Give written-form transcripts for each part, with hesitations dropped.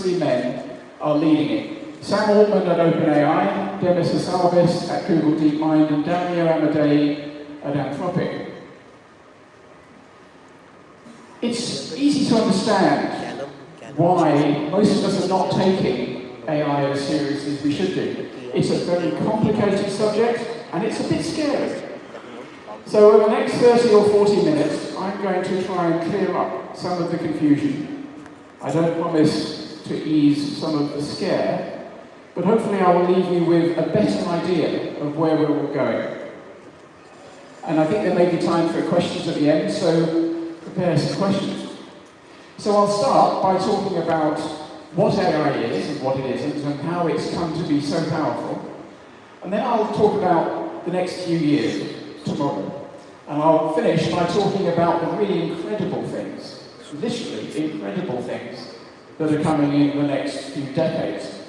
three men are leading it. Sam Altman at OpenAI, Demis Hassabis at Google DeepMind, and Dario Amodei at Anthropic. It's easy to understand why most of us are not taking AI as seriously as we should do. It's a very complicated subject, and it's a bit scary. So over the next 30 or 40 minutes, I'm going to try and clear up some of the confusion. I don't promise to ease some of the scare, but hopefully I will leave you with a better idea of where we're all going. And I think there may be time for questions at the end, so prepare some questions. So I'll start by talking about what AI is and what it isn't, and how it's come to be so powerful. And then I'll talk about the next few years, tomorrow. And I'll finish by talking about the really incredible things, literally incredible things, that are coming in the next few decades.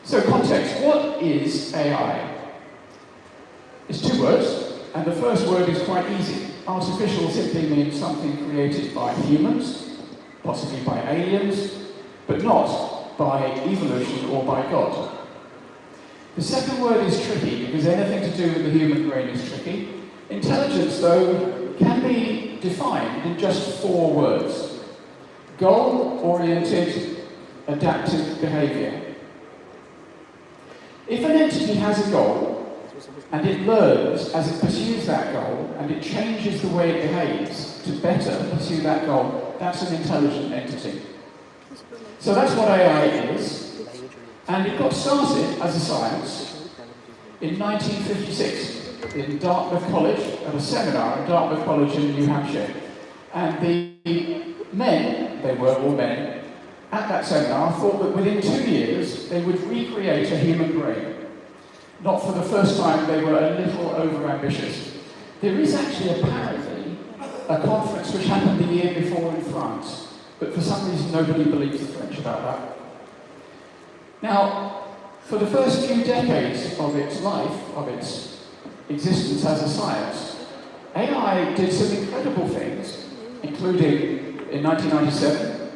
So context, what is AI? It's two words, and the first word is quite easy. Artificial simply means something created by humans, possibly by aliens, but not by evolution or by God. The second word is tricky, because anything to do with the human brain is tricky. Intelligence, though, can be defined in just 4 words. Goal-oriented, adaptive behavior. If an entity has a goal, and it learns as it pursues that goal, and it changes the way it behaves to better pursue that goal, that's an intelligent entity. So that's what AI is, and it got started as a science in 1956 in Dartmouth College, at a seminar at Dartmouth College in New Hampshire. And the men, they were all men, at that seminar thought that within 2 years they would recreate a human brain. Not for the first time, they were a little over-ambitious. There is actually apparently a conference which happened the year before in France, but for some reason nobody believes the French about that. Now, for the first few decades of its life, of its existence as a science, AI did some incredible things, including, in 1997,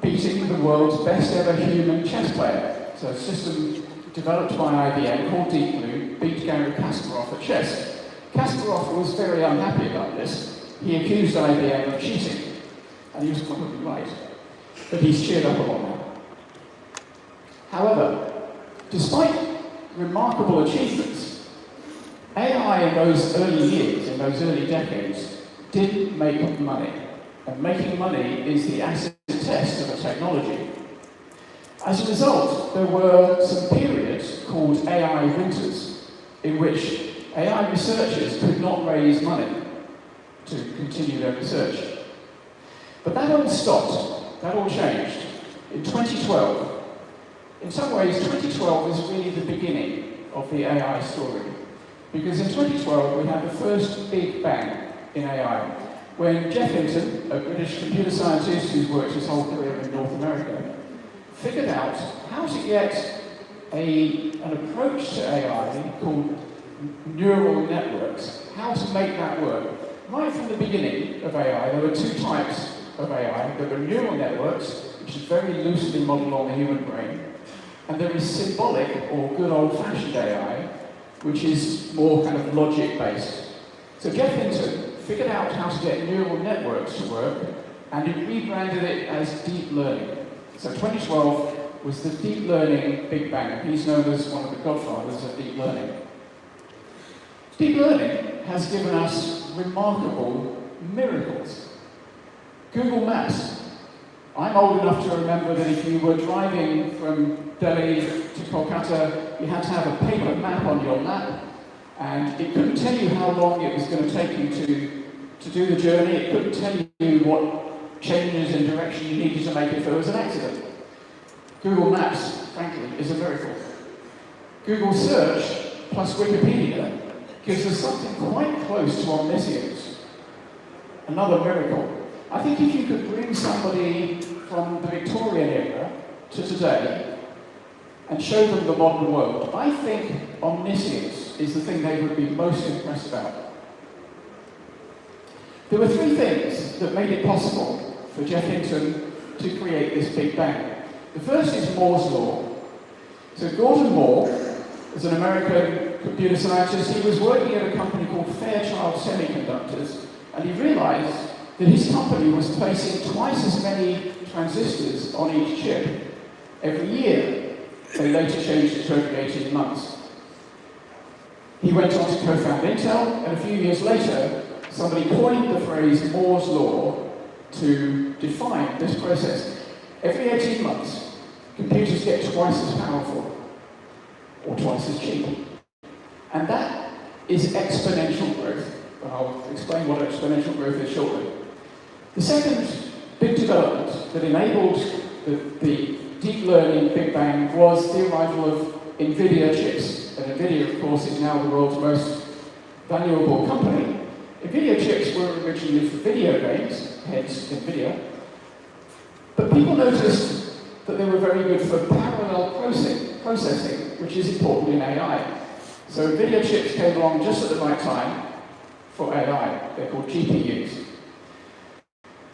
beating the world's best ever human chess player. So a system developed by IBM called Deep Blue beat Garry Kasparov at chess. Kasparov was very unhappy about this. He accused IBM of cheating, and he was probably right. But he's cheered up a lot now. However, despite remarkable achievements, AI in those early years, in those early decades, did make money. And making money is the acid test of a technology. As a result, there were some periods called AI winters, in which AI researchers could not raise money to continue their research. But that all stopped, that all changed in 2012. In some ways, 2012 is really the beginning of the AI story. Because in 2012, we had the first big bang in AI, when Jeff Hinton, a British computer scientist who's worked his whole career in North America, figured out how to get an approach to AI called neural networks, how to make that work. Right from the beginning of AI, there were 2 types of AI. There were neural networks, which is very loosely modeled on the human brain, and there is symbolic, or good old-fashioned AI, which is more kind of logic-based. So Jeff Hinton figured out how to get neural networks to work, and he rebranded it as deep learning. So 2012 was the deep learning big bang. He's known as one of the godfathers of deep learning. Deep learning has given us remarkable miracles. Google Maps. I'm old enough to remember that if you were driving from Delhi to Kolkata, you had to have a paper map on your lap, and it couldn't tell you how long it was going to take you to do the journey. It couldn't tell you what changes in direction you needed to make if there was an accident. Google Maps, frankly, is a miracle. Google Search plus Wikipedia gives us something quite close to omniscience. Another miracle. I think if you could bring somebody from the Victorian era to today and show them the modern world, I think omniscience is the thing they would be most impressed about. There were 3 things that made it possible for Jeff Hinton to create this big bang. The first is Moore's Law. So Gordon Moore is an American computer scientist. He was working at a company called Fairchild Semiconductors, and he realized that his company was placing twice as many transistors on each chip every year. They later changed it to every 18 months. He went on to co-found Intel, and a few years later, somebody coined the phrase Moore's Law to define this process. Every 18 months, computers get twice as powerful, or twice as cheap. And that is exponential growth. I'll explain what exponential growth is shortly. The second big development that enabled the deep learning Big Bang was the arrival of NVIDIA chips. And NVIDIA, of course, is now the world's most valuable company. NVIDIA chips were originally for video games, hence NVIDIA. But people noticed that they were very good for parallel processing, which is important in AI. So NVIDIA chips came along just at the right time for AI. They're called GPUs.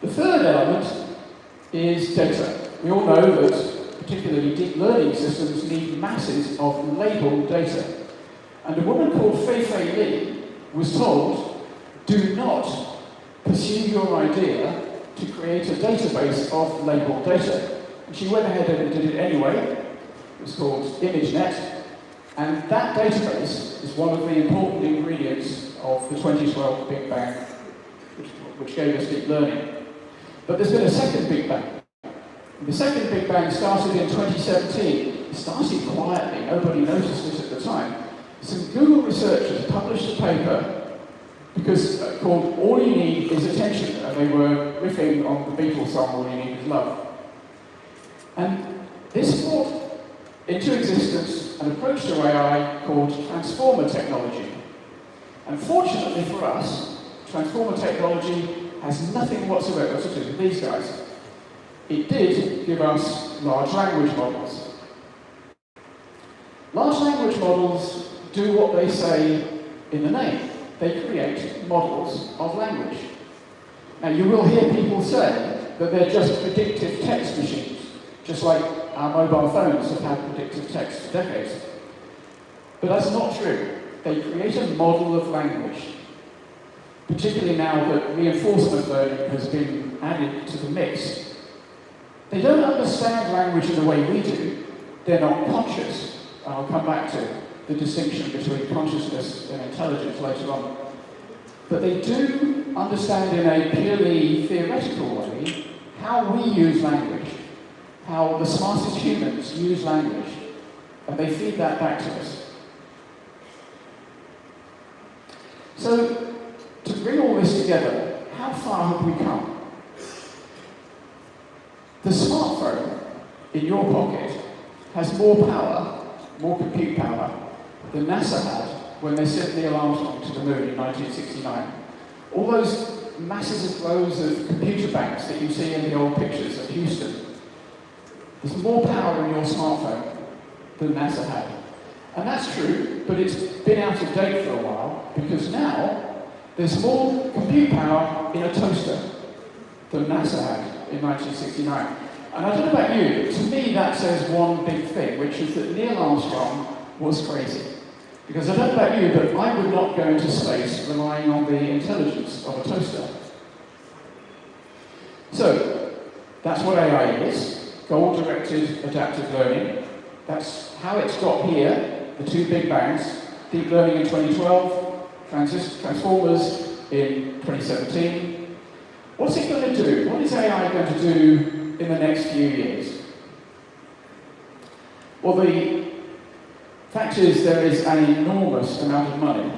The third element is data. We all know that particularly deep learning systems need masses of labeled data. And a woman called Fei-Fei Li was told, do not pursue your idea to create a database of labeled data. And she went ahead and did it anyway. It was called ImageNet. And that database is one of the important ingredients of the 2012 Big Bang, which gave us deep learning. But there's been a second Big Bang. The second Big Bang started in 2017. It started quietly, nobody noticed it at the time. Some Google researchers published a paper called All You Need Is Attention, and they were riffing on the Beatles song All You Need Is Love. And this brought into existence an approach to AI called transformer technology. And fortunately for us, transformer technology has nothing whatsoever to do with these guys. It did give us large language models. Large language models do what they say in the name. They create models of language. Now, you will hear people say that they're just predictive text machines, just like our mobile phones have had predictive text for decades. But that's not true. They create a model of language, particularly now that reinforcement learning has been added to the mix. They don't understand language in the way we do. They're not conscious. And I'll come back to the distinction between consciousness and intelligence later on. But they do understand in a purely theoretical way how we use language, how the smartest humans use language, and they feed that back to us. So, to bring all this together, how far have we come? The smartphone in your pocket has more power, more compute power, than NASA had when they sent Neil Armstrong to the moon in 1969. All those masses of rows of computer banks that you see in the old pictures of Houston, there's more power in your smartphone than NASA had. And that's true, but it's been out of date for a while, because now there's more compute power in a toaster than NASA had in 1969. And I don't know about you, but to me that says one big thing, which is that Neil Armstrong was crazy. Because I don't know about you, but I would not go into space relying on the intelligence of a toaster. So, that's what AI is, goal-directed adaptive learning. That's how it's got here, the two Big Bangs, deep learning in 2012, transformers in 2017. What's it going to do? What is AI going to do in the next few years? Well, the fact is there is an enormous amount of money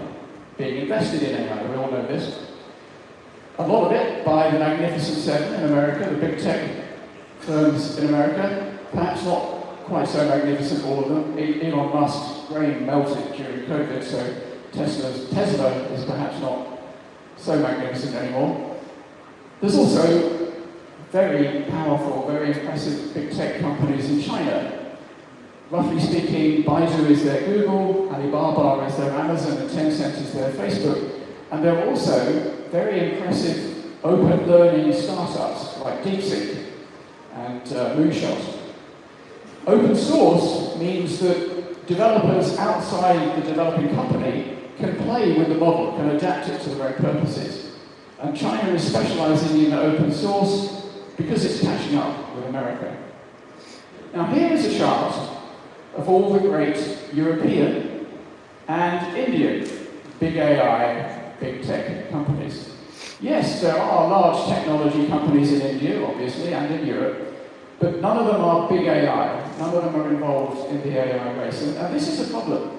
being invested in AI. We all know this. A lot of it by the Magnificent Seven in America, the big tech firms in America. Perhaps not quite so magnificent, all of them. Elon Musk's brain melted during COVID, so Tesla is perhaps not so magnificent anymore. There's also very powerful, very impressive big tech companies in China. Roughly speaking, Baidu is their Google, Alibaba is their Amazon, and Tencent is their Facebook. And there are also very impressive open learning startups like DeepSeek and Moonshot. Open source means that developers outside the developing company can play with the model, can adapt it to their own purposes. And China is specializing in open source because it's catching up with America. Now here is a chart of all the great European and Indian big AI, big tech companies. Yes, there are large technology companies in India, obviously, and in Europe, but none of them are big AI. None of them are involved in the AI race. And this is a problem,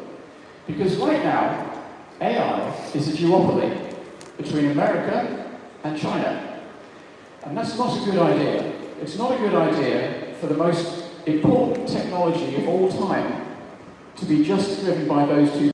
because right now, AI is a duopoly between America and China. And that's not a good idea. It's not a good idea for the most important technology of all time to be just driven by those two